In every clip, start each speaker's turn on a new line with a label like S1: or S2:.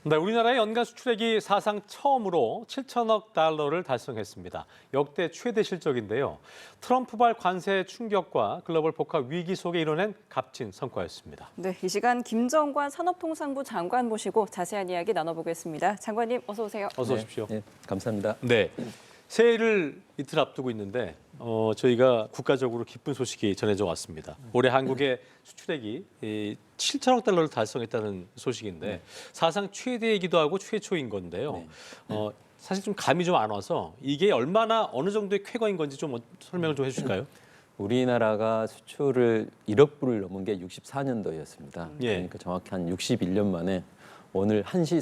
S1: 네, 우리나라의 연간 수출액이 사상 처음으로 7천억 달러를 달성했습니다. 역대 최대 실적인데요. 트럼프발 관세 충격과 글로벌 복합 위기 속에 이뤄낸 값진 성과였습니다.
S2: 네, 이 시간 김정관 산업통상부 장관 모시고 자세한 이야기 나눠보겠습니다. 장관님 어서 오세요.
S1: 어서 오십시오.
S3: 네, 감사합니다.
S1: 네, 새해를 이틀 앞두고 있는데 저희가 국가적으로 기쁜 소식이 전해져 왔습니다. 올해 한국의 수출액이 7천억 달러를 달성했다는 소식인데 사상 최대이기도 하고 최초인 건데요. 사실 좀 감이 좀 안 와서 이게 얼마나 어느 정도의 쾌거인 건지 좀 설명을 좀 해주실까요?
S3: 우리나라가 수출을 1억 불을 넘은 게 64년도였습니다.
S1: 예.
S3: 그러니까 정확히 한 61년 만에 오늘 1시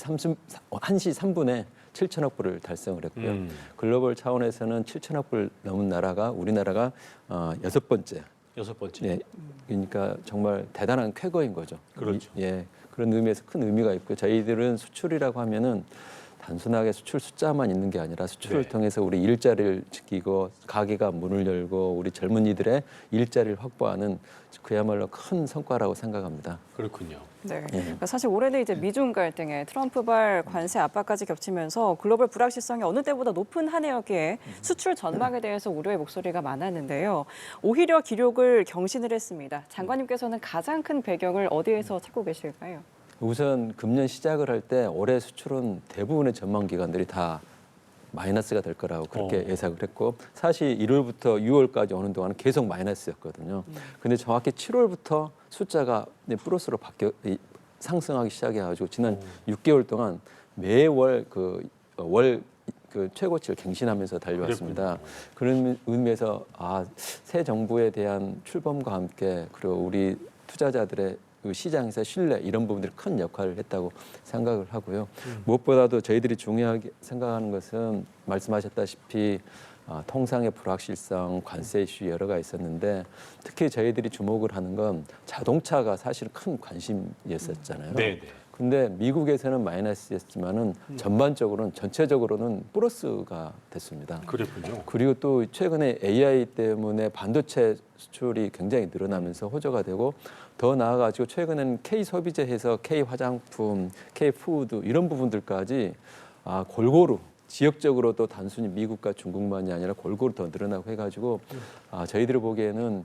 S3: 3분에 7천억 불을 달성을 했고요. 글로벌 차원에서는 7천억 불 넘은 나라가 우리나라가 여섯 번째. 네, 그러니까 정말 대단한 쾌거인 거죠.
S1: 그렇죠.
S3: 그런 의미에서 큰 의미가 있고요. 저희들은 수출이라고 하면은 단순하게 수출 숫자만 있는 게 아니라 수출을 통해서 우리 일자리를 지키고 가게가 문을 열고 우리 젊은이들의 일자리를 확보하는 그야말로 큰 성과라고 생각합니다.
S1: 그렇군요.
S2: 네, 그러니까 사실 올해는 이제 미중 갈등에 트럼프발 관세 압박까지 겹치면서 글로벌 불확실성이 어느 때보다 높은 한 해였기에 수출 전망에 대해서 우려의 목소리가 많았는데요. 오히려 기록을 경신을 했습니다. 장관님께서는 가장 큰 배경을 어디에서 찾고 계실까요?
S3: 우선 금년 시작을 할 때 올해 수출은 대부분의 전망 기관들이 다 마이너스가 될 거라고 그렇게 예상을 했고 사실 1월부터 6월까지 오는 동안은 계속 마이너스였거든요. 근데 정확히 7월부터 숫자가 플러스로 상승하기 시작해가지고 지난 6개월 동안 매월 월 최고치를 갱신하면서 달려왔습니다. 그런 의미에서 새 정부에 대한 출범과 함께 그리고 우리 투자자들의 시장에서 신뢰 이런 부분들이 큰 역할을 했다고 생각을 하고요. 무엇보다도 저희들이 중요하게 생각하는 것은 말씀하셨다시피 통상의 불확실성, 관세 이슈 여러 가지 있었는데 특히 저희들이 주목을 하는 건 자동차가 사실 큰 관심이었었잖아요. 근데 미국에서는 마이너스였지만은 전체적으로는 플러스가 됐습니다.
S1: 그렇군요.
S3: 그리고 또 최근에 AI 때문에 반도체 수출이 굉장히 늘어나면서 호조가 되고 더 나아가지고 최근에는 K 소비재에서 K 화장품, K 푸드 이런 부분들까지 골고루 지역적으로 또 단순히 미국과 중국만이 아니라 골고루 더 늘어나고 해가지고 저희들이 보기에는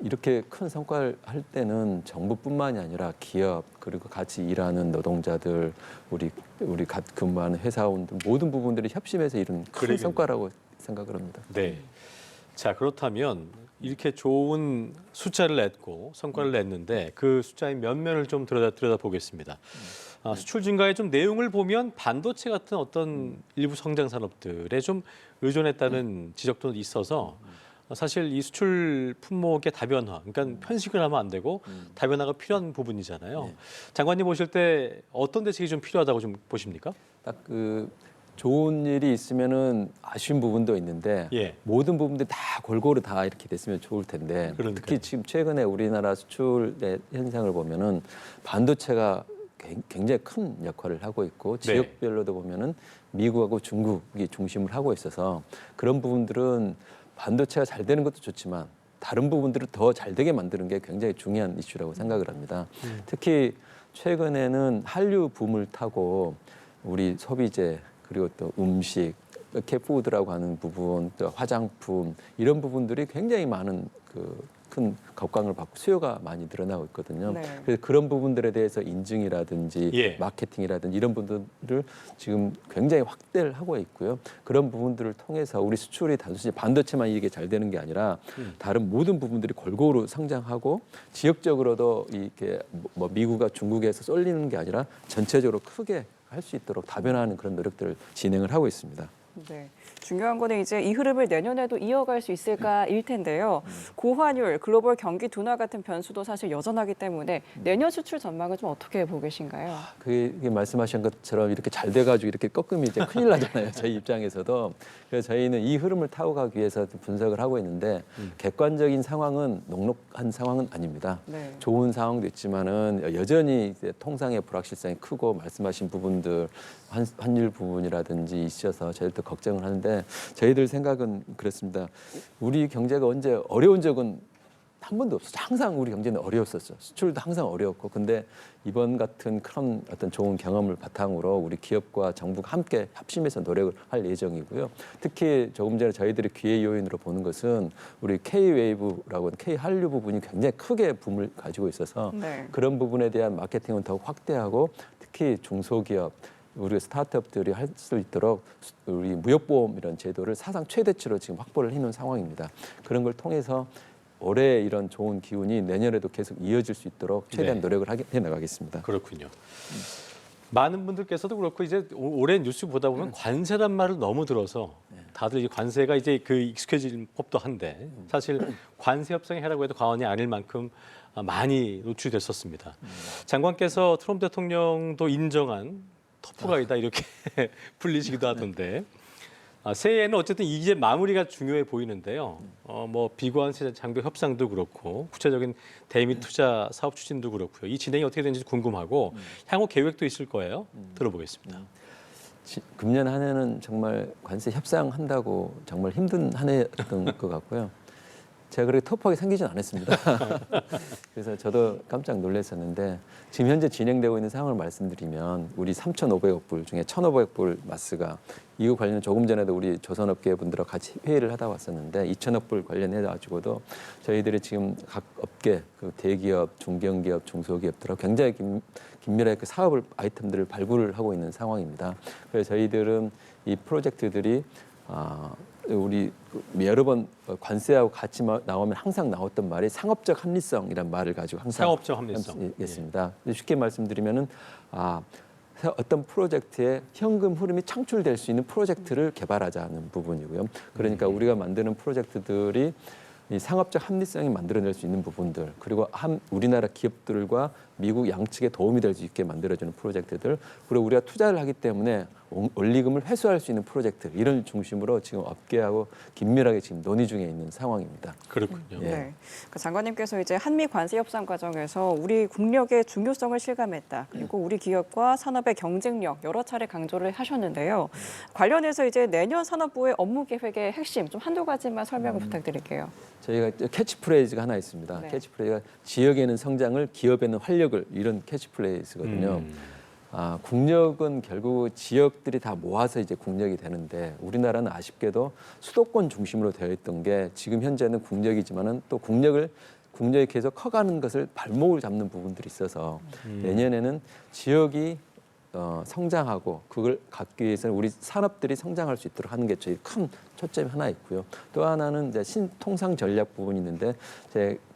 S3: 이렇게 큰 성과를 할 때는 정부뿐만이 아니라 기업 그리고 같이 일하는 노동자들 우리 근무하는 회사원들 모든 부분들이 협심해서 이룬 큰 성과라고 생각을 합니다.
S1: 네. 자, 그렇다면 이렇게 좋은 숫자를 냈고 성과를 냈는데 그 숫자의 면면을 좀 들여다 보겠습니다. 수출 증가의 좀 내용을 보면 반도체 같은 어떤 일부 성장 산업들에 좀 의존했다는 지적도 있어서 사실 이 수출 품목의 다변화, 그러니까 편식을 하면 안 되고 다변화가 필요한 부분이잖아요. 장관님 보실 때 어떤 대책이 좀 필요하다고 좀 보십니까?
S3: 딱 좋은 일이 있으면은 아쉬운 부분도 있는데 모든 부분들이 다 골고루 다 이렇게 됐으면 좋을 텐데 특히 지금 최근에 우리나라 수출의 현상을 보면은 반도체가 굉장히 큰 역할을 하고 있고 지역별로도 보면은 미국하고 중국이 중심을 하고 있어서 그런 부분들은 반도체가 잘 되는 것도 좋지만 다른 부분들을 더 잘 되게 만드는 게 굉장히 중요한 이슈라고 생각을 합니다. 특히 최근에는 한류 붐을 타고 우리 소비재 그리고 또 음식, 캣푸드라고 하는 부분, 또 화장품 이런 부분들이 굉장히 많은 큰 각광을 받고 수요가 많이 늘어나고 있거든요. 그래서 그런 부분들에 대해서 인증이라든지 마케팅이라든지 이런 부분들을 지금 굉장히 확대를 하고 있고요. 그런 부분들을 통해서 우리 수출이 단순히 반도체만 이게 잘 되는 게 아니라 다른 모든 부분들이 골고루 성장하고 지역적으로도 이렇게 미국과 중국에서 쏠리는 게 아니라 전체적으로 크게 할 수 있도록 다변화하는 그런 노력들을 진행을 하고 있습니다.
S2: 네. 중요한 거는 이제 이 흐름을 내년에도 이어갈 수 있을까일 텐데요. 고환율, 글로벌 경기 둔화 같은 변수도 사실 여전하기 때문에 내년 수출 전망은 좀 어떻게 보고 계신가요?
S3: 그게 말씀하신 것처럼 이렇게 잘 돼가지고 이렇게 꺾으면 이제 큰일 나잖아요. 저희 입장에서도. 그래서 저희는 이 흐름을 타고 가기 위해서 분석을 하고 있는데 객관적인 상황은 녹록한 상황은 아닙니다. 좋은 상황도 있지만은 여전히 이제 통상의 불확실성이 크고 말씀하신 부분들 환율 부분이라든지 있어서 저희도 걱정을 하는데 저희들 생각은 그렇습니다. 우리 경제가 언제 어려운 적은 한 번도 없었죠. 항상 우리 경제는 어려웠었죠. 수출도 항상 어려웠고. 근데 이번 같은 그런 어떤 좋은 경험을 바탕으로 우리 기업과 정부가 함께 합심해서 노력을 할 예정이고요. 특히 조금 전에 저희들이 기회 요인으로 보는 것은 우리 K-웨이브라고 하는 K-한류 부분이 굉장히 크게 붐을 가지고 있어서
S2: 네.
S3: 그런 부분에 대한 마케팅은 더욱 확대하고 특히 중소기업 우리 스타트업들이 할 수 있도록 우리 무역보험 이런 제도를 사상 최대치로 지금 확보를 해놓은 상황입니다. 그런 걸 통해서 올해 이런 좋은 기운이 내년에도 계속 이어질 수 있도록 최대한
S1: 네.
S3: 노력을 해 나가겠습니다.
S1: 그렇군요. 많은 분들께서도 그렇고 이제 올해 뉴스 보다 보면 관세란 말을 너무 들어서 다들 이 관세가 이제 그 익숙해질 법도 한데 사실 관세 협상에 하라고 해도 과언이 아닐 만큼 많이 노출됐었습니다. 장관께서 트럼프 대통령도 인정한 터프가이다 이렇게 불리시기도 하던데 새해에는 어쨌든 이제 마무리가 중요해 보이는데요. 뭐 비관세 장벽 협상도 그렇고 구체적인 대미 투자 사업 추진도 그렇고요. 이 진행이 어떻게 되는지 궁금하고 향후 계획도 있을 거예요. 들어보겠습니다.
S3: 금년 한 해는 정말 관세 협상한다고 정말 힘든 한 해였던 것 같고요. 제가 그렇게 터프하게 생기진 않았습니다. 그래서 저도 깜짝 놀랐었는데 지금 현재 진행되고 있는 상황을 말씀드리면 우리 3,500억 불 중에 1,500억 불 마스가 이거 관련 조금 전에도 우리 조선업계 분들하고 같이 회의를 하다 왔었는데 2,000억 불 관련해 가지고도 저희들이 지금 각 업계 그 대기업, 중견기업, 중소기업들하고 굉장히 긴밀하게 그 사업을 아이템들을 발굴을 하고 있는 상황입니다. 그래서 저희들은 이 프로젝트들이 우리 여러 번 관세하고 같이 나오면 항상 나왔던 말이 상업적 합리성이란 말을 가지고 항상
S1: 상업적 합리성.
S3: 있습니다. 쉽게 말씀드리면은 어떤 프로젝트에 현금 흐름이 창출될 수 있는 프로젝트를 개발하자는 부분이고요. 그러니까 우리가 만드는 프로젝트들이 이 상업적 합리성이 만들어낼 수 있는 부분들 그리고 우리나라 기업들과 미국 양측에 도움이 될 수 있게 만들어주는 프로젝트들 그리고 우리가 투자를 하기 때문에 원리금을 회수할 수 있는 프로젝트 이런 중심으로 지금 업계하고 긴밀하게 지금 논의 중에 있는 상황입니다.
S1: 그렇군요.
S3: 예.
S2: 네. 그러니까 장관님께서 이제 한미 관세 협상 과정에서 우리 국력의 중요성을 실감했다. 그리고 우리 기업과 산업의 경쟁력 여러 차례 강조를 하셨는데요. 관련해서 이제 내년 산업부의 업무 계획의 핵심 좀 한두 가지만 설명을 부탁드릴게요.
S3: 저희가 캐치프레이즈가 하나 있습니다.
S2: 네.
S3: 캐치프레이즈가 지역에는 성장을, 기업에는 활력을 이런 캐치프레이즈거든요. 국력은 결국 지역들이 다 모아서 이제 국력이 되는데 우리나라는 아쉽게도 수도권 중심으로 되어 있던 게 지금 현재는 국력이지만은 또 국력이 계속 커가는 것을 발목을 잡는 부분들이 있어서 내년에는 지역이 성장하고 그걸 갖기 위해서는 우리 산업들이 성장할 수 있도록 하는 게 저희 큰 초점이 하나 있고요. 또 하나는 이제 신통상 전략 부분이 있는데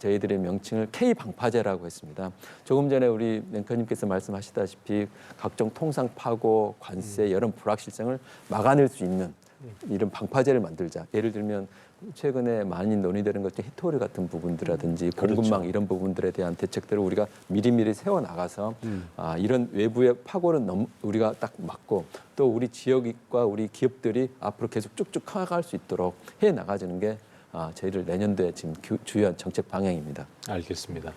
S3: 저희들의 명칭을 K-방파제라고 했습니다. 조금 전에 우리 앵커님께서 말씀하시다시피 각종 통상 파고, 관세, 여러 불확실성을 막아낼 수 있는 이런 방파제를 만들자. 예를 들면 최근에 많이 논의되는 것 중에 히토리 같은 부분들이라든지 공급망
S1: 그렇죠.
S3: 이런 부분들에 대한 대책들을 우리가 미리미리 세워나가서 이런 외부의 파고는 우리가 딱 막고 또 우리 지역과 우리 기업들이 앞으로 계속 쭉쭉 커갈 수 있도록 해나가지는 게 저희들 내년도에 지금 주요한 정책 방향입니다.
S1: 알겠습니다.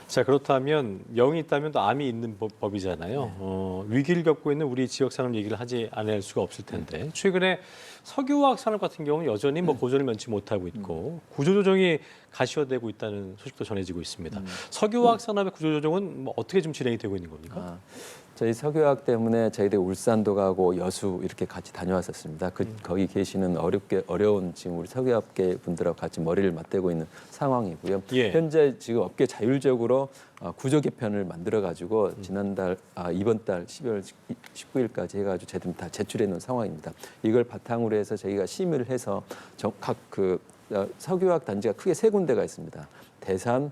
S1: 자 그렇다면 영이 있다면 또 암이 있는 법이잖아요. 위기를 겪고 있는 우리 지역 산업 얘기를 하지 않을 수가 없을 텐데 최근에 석유화학 산업 같은 경우는 여전히 뭐 고전을 면치 못하고 있고 구조조정이 가시화되고 있다는 소식도 전해지고 있습니다. 석유화학 산업의 구조조정은 뭐 어떻게 좀 진행이 되고 있는 겁니까?
S3: 저희 석유화학 때문에 저희들 울산도 가고 여수 이렇게 같이 다녀왔었습니다. 거기 계시는 어려운 지금 우리 석유업계 분들하고 같이 머리를 맞대고 있는 상황이고요.
S1: 예.
S3: 현재 지금 업계 자율적으로 구조 개편을 만들어 가지고 지난달 이번 달 12월 19일까지 해가지고 제대로 다 제출해 놓은 상황입니다. 이걸 바탕으로 해서 저희가 심의를 해서 각 석유화학 단지가 크게 세 군데가 있습니다. 대산,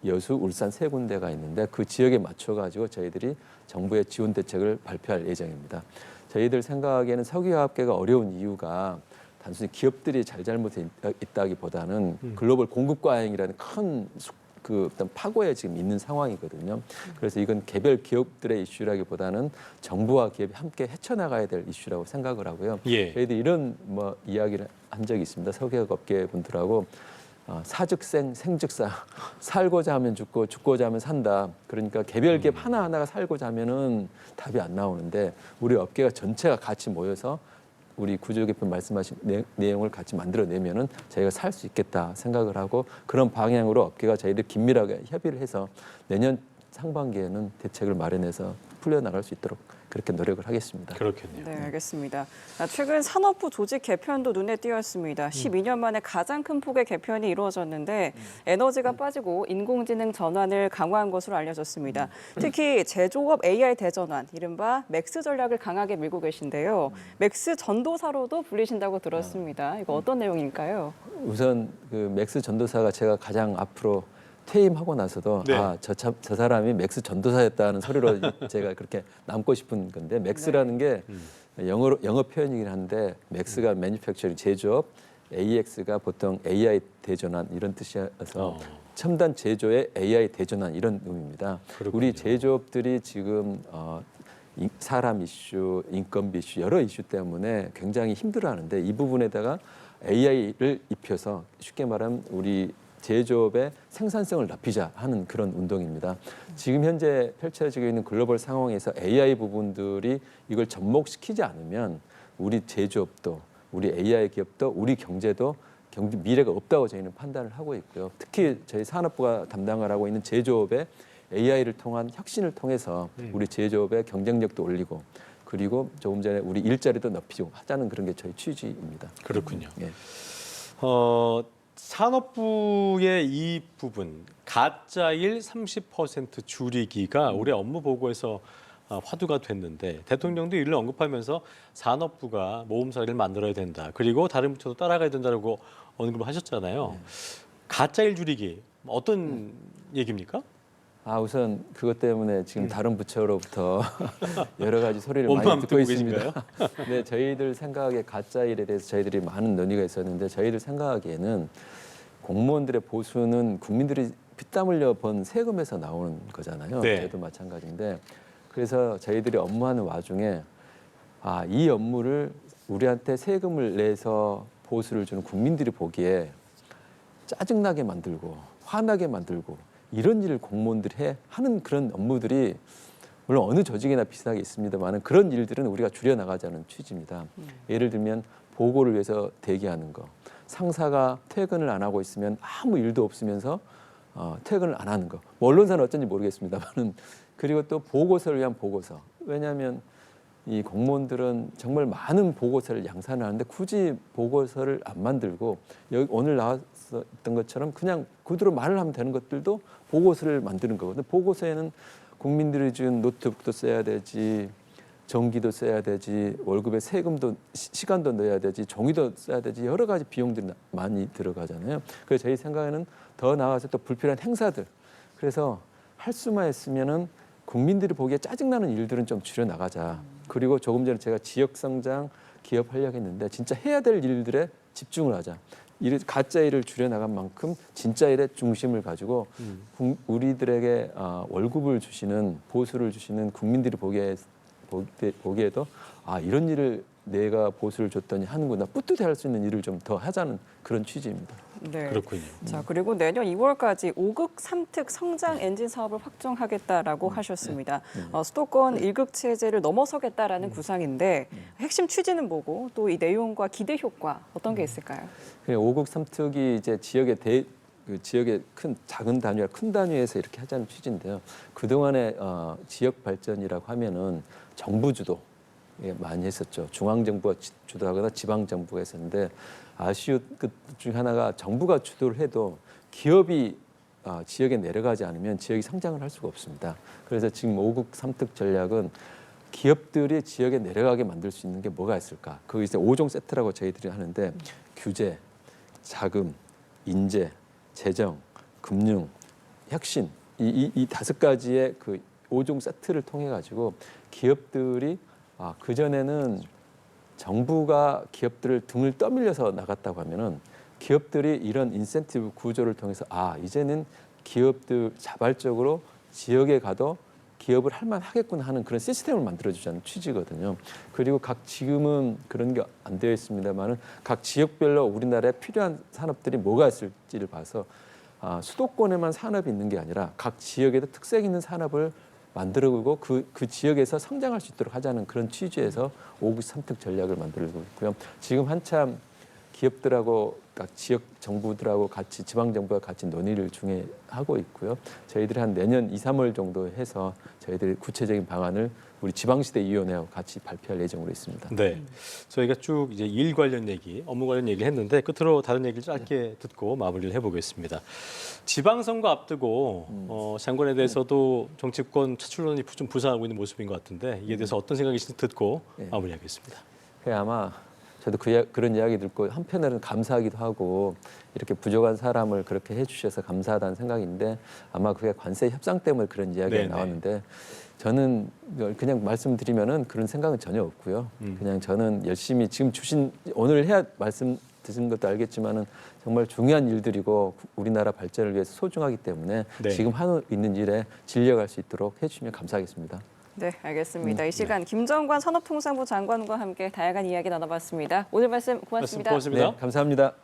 S3: 여수, 울산 세 군데가 있는데 그 지역에 맞춰가지고 저희들이 정부의 지원 대책을 발표할 예정입니다. 저희들 생각에는 석유화학계가 어려운 이유가 단순히 기업들이 잘못해 있다기보다는 글로벌 공급 과잉이라는 큰 어떤 파고에 지금 있는 상황이거든요. 그래서 이건 개별 기업들의 이슈라기보다는 정부와 기업이 함께 헤쳐나가야 될 이슈라고 생각을 하고요.
S1: 예.
S3: 저희들 이런 이야기를 한 적이 있습니다. 석유화학 업계 분들하고. 사즉생, 생즉사. 살고자 하면 죽고, 죽고자 하면 산다. 그러니까 개별 기업 하나하나가 살고자 하면은 답이 안 나오는데 우리 업계가 전체가 같이 모여서 우리 구조개편 말씀하신 내용을 같이 만들어내면은 저희가 살 수 있겠다 생각을 하고 그런 방향으로 업계가 저희들 긴밀하게 협의를 해서 내년 상반기에는 대책을 마련해서 풀려나갈 수 있도록 그렇게 노력을 하겠습니다.
S1: 그렇겠네요.
S2: 네, 알겠습니다. 최근 산업부 조직 개편도 눈에 띄었습니다. 12년 만에 가장 큰 폭의 개편이 이루어졌는데 에너지가 빠지고 인공지능 전환을 강화한 것으로 알려졌습니다. 특히 제조업 AI 대전환, 이른바 맥스 전략을 강하게 밀고 계신데요. 맥스 전도사로도 불리신다고 들었습니다. 이거 어떤 내용일까요?
S3: 우선 그 맥스 전도사가 제가 가장 앞으로 퇴임하고 나서도
S1: 네.
S3: 저 사람이 맥스 전도사였다는 소리로 제가 그렇게 남고 싶은 건데 맥스라는 게 영어 표현이긴 한데 맥스가 매니팩처링 제조업, AX가 보통 AI 대전환 이런 뜻이어서 첨단 제조의 AI 대전환 이런 의미입니다.
S1: 그렇군요.
S3: 우리 제조업들이 지금 사람 이슈, 인건비 이슈 여러 이슈 때문에 굉장히 힘들어하는데 이 부분에다가 AI를 입혀서 쉽게 말하면 우리 제조업의 생산성을 높이자 하는 그런 운동입니다. 지금 현재 펼쳐지고 있는 글로벌 상황에서 AI 부분들이 이걸 접목시키지 않으면 우리 제조업도 우리 AI 기업도 우리 경제도 미래가 없다고 저희는 판단을 하고 있고요. 특히 저희 산업부가 담당을 하고 있는 제조업의 AI를 통한 혁신을 통해서 우리 제조업의 경쟁력도 올리고 그리고 조금 전에 우리 일자리도 높이고 하자는 그런 게 저희 취지입니다.
S1: 그렇군요.
S3: 예.
S1: 산업부의 이 부분 가짜일 30% 줄이기가 올해 업무 보고에서 화두가 됐는데 대통령도 이를 언급하면서 산업부가 모험사를 만들어야 된다. 그리고 다른 부처도 따라가야 된다고 언급을 하셨잖아요. 가짜일 줄이기 어떤 얘기입니까?
S3: 우선 그것 때문에 지금 다른 부처로부터 여러 가지 소리를 많이
S1: 몸만
S3: 듣고 있습니다.
S1: 계신가요?
S3: 네, 저희들 생각에 가짜 일에 대해서 저희들이 많은 논의가 있었는데 저희들 생각하기에는 공무원들의 보수는 국민들이 피땀 흘려 번 세금에서 나오는 거잖아요.
S1: 네.
S3: 저희도 마찬가지인데 그래서 저희들이 업무하는 와중에 이 업무를 우리한테 세금을 내서 보수를 주는 국민들이 보기에 짜증나게 만들고 화나게 만들고 이런 일을 공무원들이 하는 그런 업무들이 물론 어느 조직이나 비슷하게 있습니다만 그런 일들은 우리가 줄여나가자는 취지입니다. 예를 들면 보고를 위해서 대기하는 거. 상사가 퇴근을 안 하고 있으면 아무 일도 없으면서 퇴근을 안 하는 거. 뭐 언론사는 어쩐지 모르겠습니다만 그리고 또 보고서를 위한 보고서. 왜냐하면 이 공무원들은 정말 많은 보고서를 양산을 하는데 굳이 보고서를 안 만들고 여기 오늘 나왔던 것처럼 그냥 그대로 말을 하면 되는 것들도 보고서를 만드는 거거든요. 보고서에는 국민들이 준 노트북도 써야 되지, 전기도 써야 되지, 월급에 세금도 시간도 넣어야 되지, 종이도 써야 되지 여러 가지 비용들이 많이 들어가잖아요. 그래서 저희 생각에는 더 나아가서 또 불필요한 행사들. 그래서 할 수만 있으면은 국민들이 보기에 짜증나는 일들은 좀 줄여나가자. 그리고 조금 전에 제가 지역성장, 기업 활력 했는데 진짜 해야 될 일들에 집중을 하자. 가짜 일을 줄여나간 만큼 진짜 일에 중심을 가지고 우리들에게 월급을 주시는 보수를 주시는 국민들이 보기에도 이런 일을 내가 보수를 줬더니 하는구나 뿌듯해할 수 있는 일을 좀 더 하자는 그런 취지입니다.
S2: 네.
S1: 그렇군요.
S2: 자, 그리고 내년 2월까지 5극 3특 성장 엔진 사업을 확정하겠다라고 하셨습니다. 수도권 1극 체제를 넘어서겠다라는 구상인데 핵심 취지는 뭐고 또 이 내용과 기대 효과 어떤 게 있을까요?
S3: 5극 3특이 이제 지역의 작은 단위와 큰 단위에서 이렇게 하자는 취지인데요. 그동안의 지역 발전이라고 하면은 정부 주도 많이 했었죠. 중앙정부가 주도하거나 지방정부가 했었는데 아쉬운 것 중 하나가 정부가 주도를 해도 기업이 지역에 내려가지 않으면 지역이 성장을 할 수가 없습니다. 그래서 지금 5극 3특 전략은 기업들이 지역에 내려가게 만들 수 있는 게 뭐가 있을까? 그거 이제 5종 세트라고 저희들이 하는데 규제, 자금, 인재, 재정, 금융, 혁신 이 5가지의 그 5종 세트를 통해 가지고 기업들이 그전에는 정부가 기업들을 등을 떠밀려서 나갔다고 하면은 기업들이 이런 인센티브 구조를 통해서 이제는 기업들 자발적으로 지역에 가도 기업을 할 만하겠구나 하는 그런 시스템을 만들어주자는 취지거든요. 그리고 지금은 그런 게 안 되어 있습니다만은 각 지역별로 우리나라에 필요한 산업들이 뭐가 있을지를 봐서 수도권에만 산업이 있는 게 아니라 각 지역에도 특색 있는 산업을 만들고 그 지역에서 성장할 수 있도록 하자는 그런 취지에서 5기 선택 전략을 만들고 있고요. 지금 한참 기업들하고 각 지역 정부들하고 같이 지방 정부와 같이 논의를 중에 하고 있고요. 저희들이 한 내년 2, 3월 정도 해서 저희들이 구체적인 방안을 우리 지방시대위원회하고 같이 발표할 예정으로 있습니다.
S1: 네, 저희가 쭉 이제 일 관련 얘기, 업무 관련 얘기를 했는데 끝으로 다른 얘기를 짧게 듣고 마무리를 해보겠습니다. 지방선거 앞두고 장관에 대해서도 정치권 차출론이 좀 부상하고 있는 모습인 것 같은데 이에 대해서 어떤 생각이신지 듣고 마무리하겠습니다.
S3: 아마 저도 그런 이야기 듣고 한편으로는 감사하기도 하고 이렇게 부족한 사람을 그렇게 해주셔서 감사하다는 생각인데 아마 그게 관세 협상 때문에 그런 이야기가
S1: 네네.
S3: 나왔는데 저는 그냥 말씀드리면은 그런 생각은 전혀 없고요. 그냥 저는 열심히 지금 오늘 말씀 드신 것도 알겠지만은 정말 중요한 일들이고 우리나라 발전을 위해서 소중하기 때문에
S1: 네.
S3: 지금 하고 있는 일에 진력할 수 있도록 해주시면 감사하겠습니다.
S2: 네, 알겠습니다. 이 시간 김정관 산업통상부 장관과 함께 다양한 이야기 나눠봤습니다. 오늘 말씀 고맙습니다.
S1: 고맙습니다.
S3: 네, 감사합니다.